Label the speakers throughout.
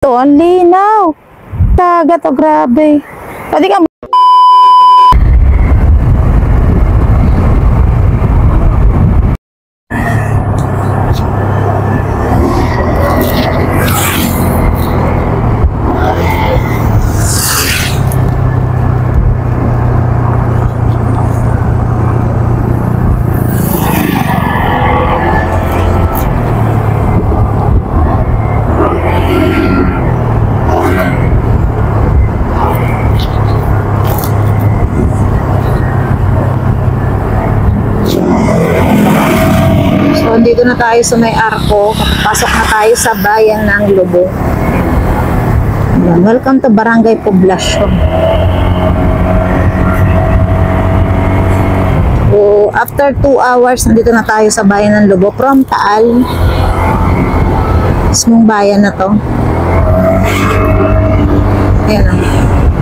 Speaker 1: To, ang linaw. Dagat, oh, grabe. Pwede ka dito na tayo sa may arko. Pasok na tayo sa bayan ng Lobo. Welcome to Barangay Poblacion. So, after 2 hours, nandito na tayo sa bayan ng Lobo from Taal. Mismong bayan na to. Ayan na.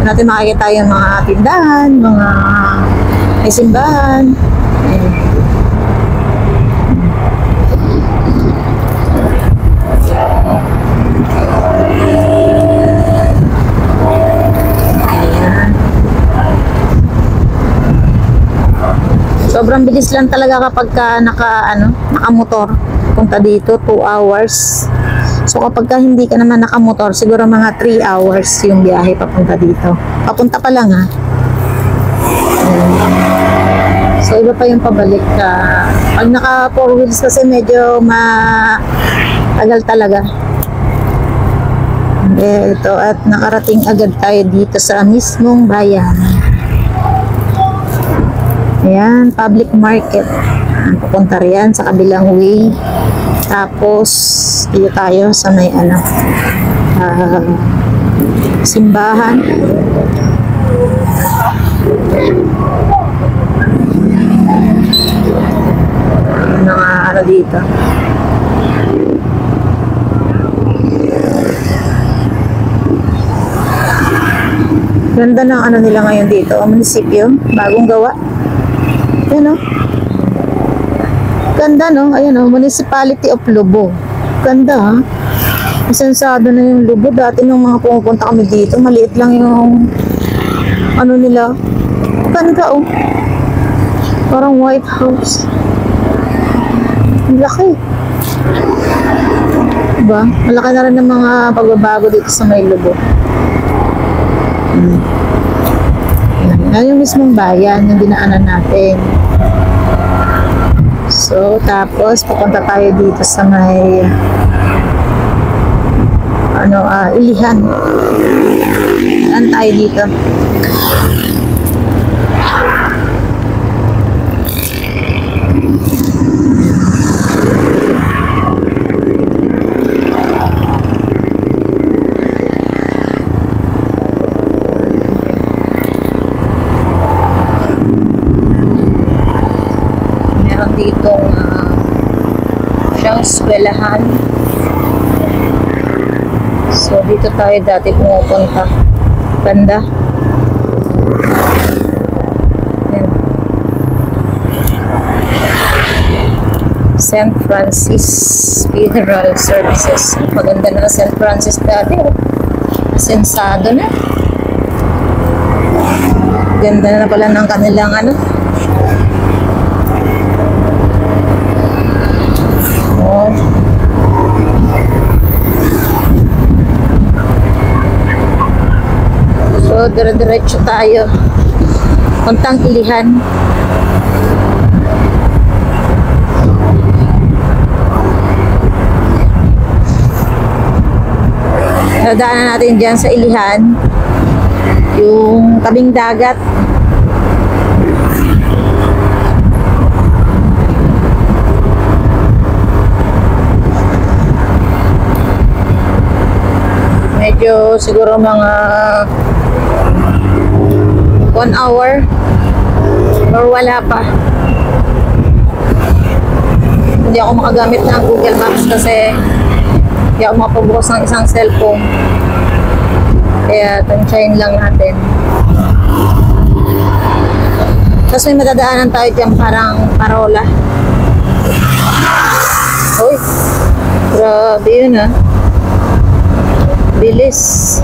Speaker 1: Natin makikita yung mga tindahan, mga may simbahan. Ayan. Sobrang bilis lang talaga kapag nakamotor. Punta dito, 2 hours. So kapag hindi ka naman nakamotor, siguro mga 3 hours yung biyahe papunta dito. Papunta pa lang, ha. So iba pa yung pabalik. Pag naka 4 wheels kasi medyo tagal talaga. Ito, at nakarating agad tayo dito sa mismong bayan. Ayan, public market. Pupunta riyan sa kabilang way. Tapos, dito tayo sa may simbahan. Mga dito. Ganda ng nila ngayon dito. Munisipyo, bagong gawa. Ayan, o. Ganda, no? Ayan, o. Municipality of Lobo. Ganda, ha? Isensado na yung Lobo. Dati nung mga pumupunta kami dito, maliit lang yung nila. Ganda, o. Parang White House. Ang laki. Diba? Malaki na rin ng mga pagbabago dito sa may Lobo. Yan yung mismong bayan, yung dinaanan natin. So, tapos pupunta tayo dito sa may Ilihan. Saan tayo dito? Ditong siyang eskwelahan. So dito tayo dati pumupunta. Ganda. Ayan. St. Francis Funeral Services. Maganda na St. Francis dati. Sensado na. Ganda na pala ng kanilang So, dire-diretso tayo. Puntang Ilihan. Nadaanan natin dyan sa Ilihan. Yung tabing dagat. Medyo siguro mga 1 hour or wala pa. Hindi ako makagamit ng Google Maps kasi hindi ako makapabukas ng isang cellphone. Kaya tansyahin lang natin. Tapos may madadaanan tayo dyan parang parola. Uy, grabe yun, ha. Bilis.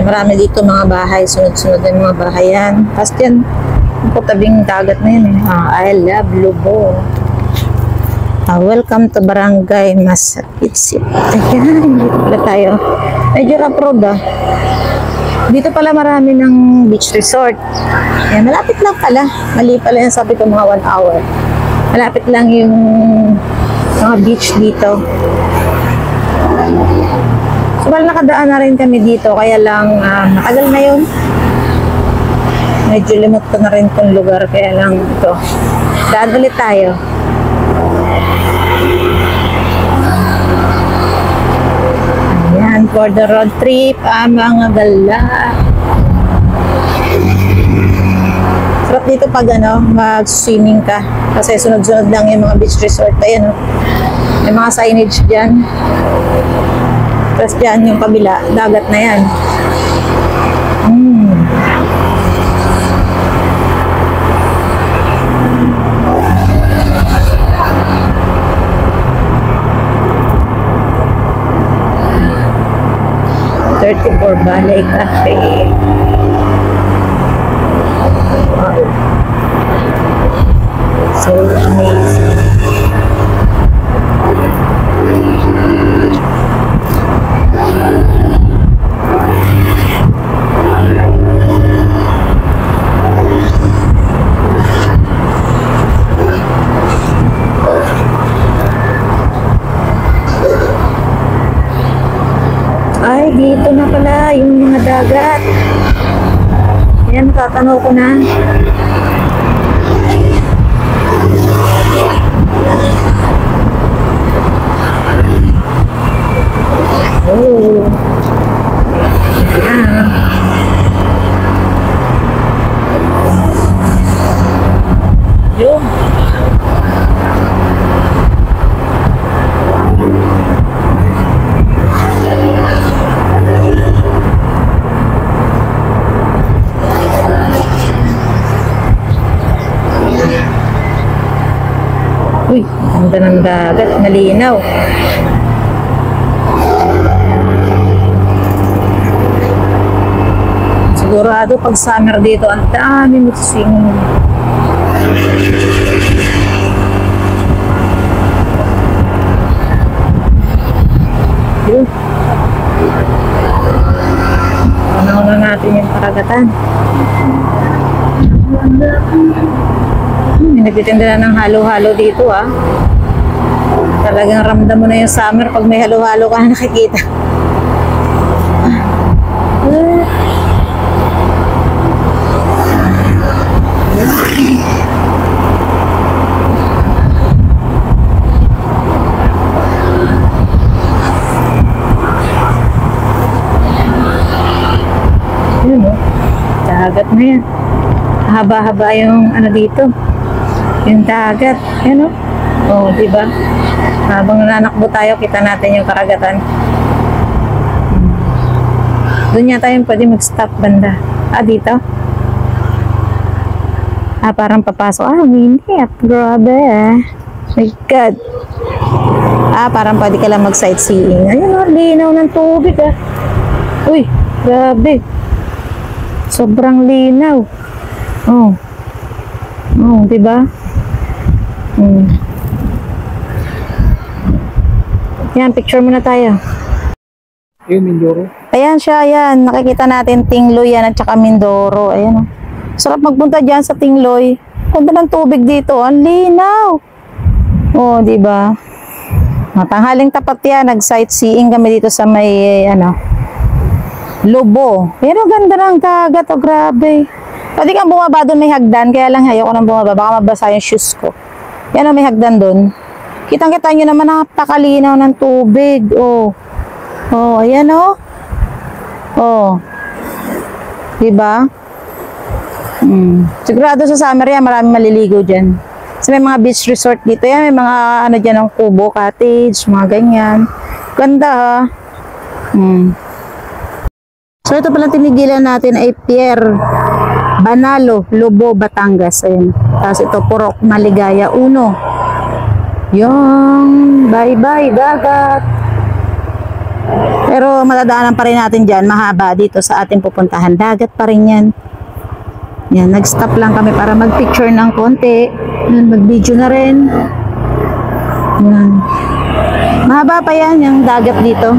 Speaker 1: Marami dito mga bahay, sunod-sunod ang mga bahay yan. Tapos yan, tabing dagat na yun eh. I love Lobo. Welcome to Barangay Masapitsit. Ayan, dito pala tayo. Medyo rough ah. Dito pala marami ng beach resort. Ayan, malapit lang pala. Mali pala yan, sabi ko mga 1 hour. Malapit lang yung mga beach dito. So, nakadaan na rin kami dito, kaya lang matagal na yun. Medyo limot ko na rin itong lugar, kaya lang ito. Daan ulit tayo. Ayan, for the road trip, mga gala. Sarap dito pag mag-swimming ka. Kasi sunod-sunod lang yung mga beach resort. Ayan, may mga signage dyan. Tapos dyan yung kabila, dagat na yan. $34 Balay Cafe. Wow. So amazing. Ay, dito na pala yung mga dagat. Ayan, tatanaw ko na. Oh. Ayan. Yun. Uy, ang ganda ng dagat, malinaw. Sigurado pag summer dito, ang dami magsiswimming. Yun. Panahon na natin yung karagatan. May nagtitinda na ng halo-halo dito ah. Talagang ramdam mo na yung summer pag may halo-halo ka na nakikita. Yun o. Dagat na yan. Haba-haba yung dito. Yung dagat. Yan o. O, diba? Habang nananakbo tayo, kita natin yung karagatan. Doon yata yung pwede mag-stop banda. Dito? Parang papasok. Hindi. Grabe My God. Parang pwede ka lang mag-sightseeing. Ayun o, linaw ng tubig Uy, grabe. Sobrang linaw. Oh. Oh, diba? Yan, picture muna tayo.
Speaker 2: Mindoro.
Speaker 1: Ayan siya, ayan. Nakikita natin Tingloy yan at saka Mindoro. Ayan. Sarap magpunta dyan sa Tingloy. Ganda ng tubig dito. Ang linaw. Oh, diba? Tanghaling tapat yan. Nag-sightseeing kami dito sa may, Lobo. Pero ganda ng dagat. Oh, grabe. Pwede kang bumaba doon, may hagdan. Kaya lang ayoko nang bumaba. Baka mabasa yung shoes ko. Yan o, may hagdan doon. Kitang-kita nyo naman, napakalinaw ng tubig. Oh. Oh, ayan o. Oh. Diba? Sigurado sa summer yan, maraming maliligo dyan. Kasi may mga beach resort dito yan. May mga ano dyan, ng kubo, cottage, mga ganyan. Ganda ha. So ito pala tinigilan natin ay Pierre Banalo, Lobo, Batangas. Ayun. Tapos ito, Purok, Maligaya, Uno. Yung bye-bye, dagat. Pero matadaanan pa rin natin dyan, mahaba dito sa ating pupuntahan. Dagat pa rin yan. Yan, nag-stop lang kami para mag-picture ng konti. Yan, mag-video na rin. Yan. Mahaba pa yan, yung dagat dito.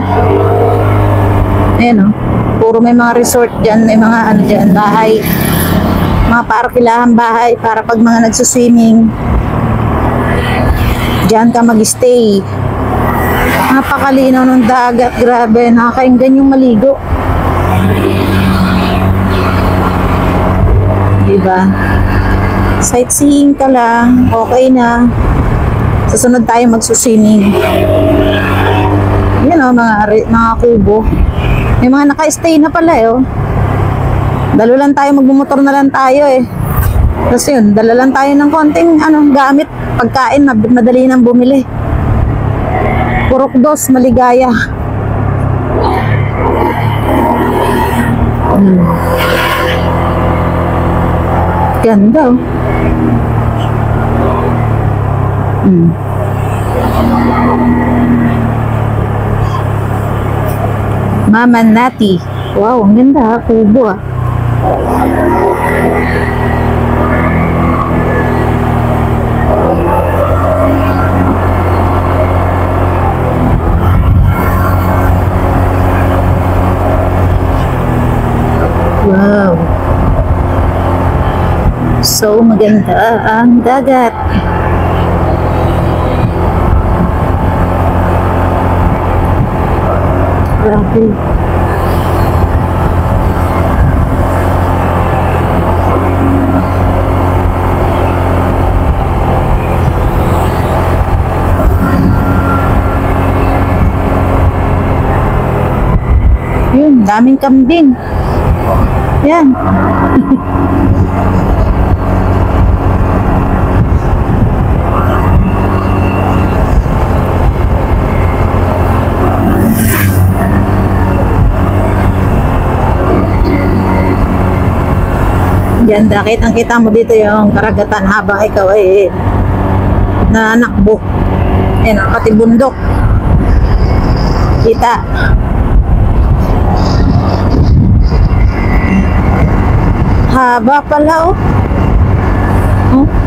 Speaker 1: Ayan o. Puro may mga resort dyan, may mga ano dyan, bahay. Mga parkilahan bahay para pag mga nagsuswimming. Diyan ka mag-stay. Napakalinaw ng dagat, grabe, nakakainggan yung maligo. Diba? Sightseeing ka lang, okay na. Susunod tayo magsuswimming. Yan o, mga kubo. May mga naka-stay na pala eh, oh. Dalo lang tayo, magmumotor na lang tayo eh. Tapos yun, dala lang tayo ng konting gamit, pagkain, madali nang bumili. Purok 2, Maligaya. Ganda oh. Mama Nati. Wow, ang ganda ha, kubo ah. Wow. So maganda ang dagat. Grabe. Yun, daming kambing. Yan. Ganda, kitang-kita mo dito yung karagatan habang ikaw ay nanakbo. Ayan, pati bundok. Kita. Haba pala oh. Oh.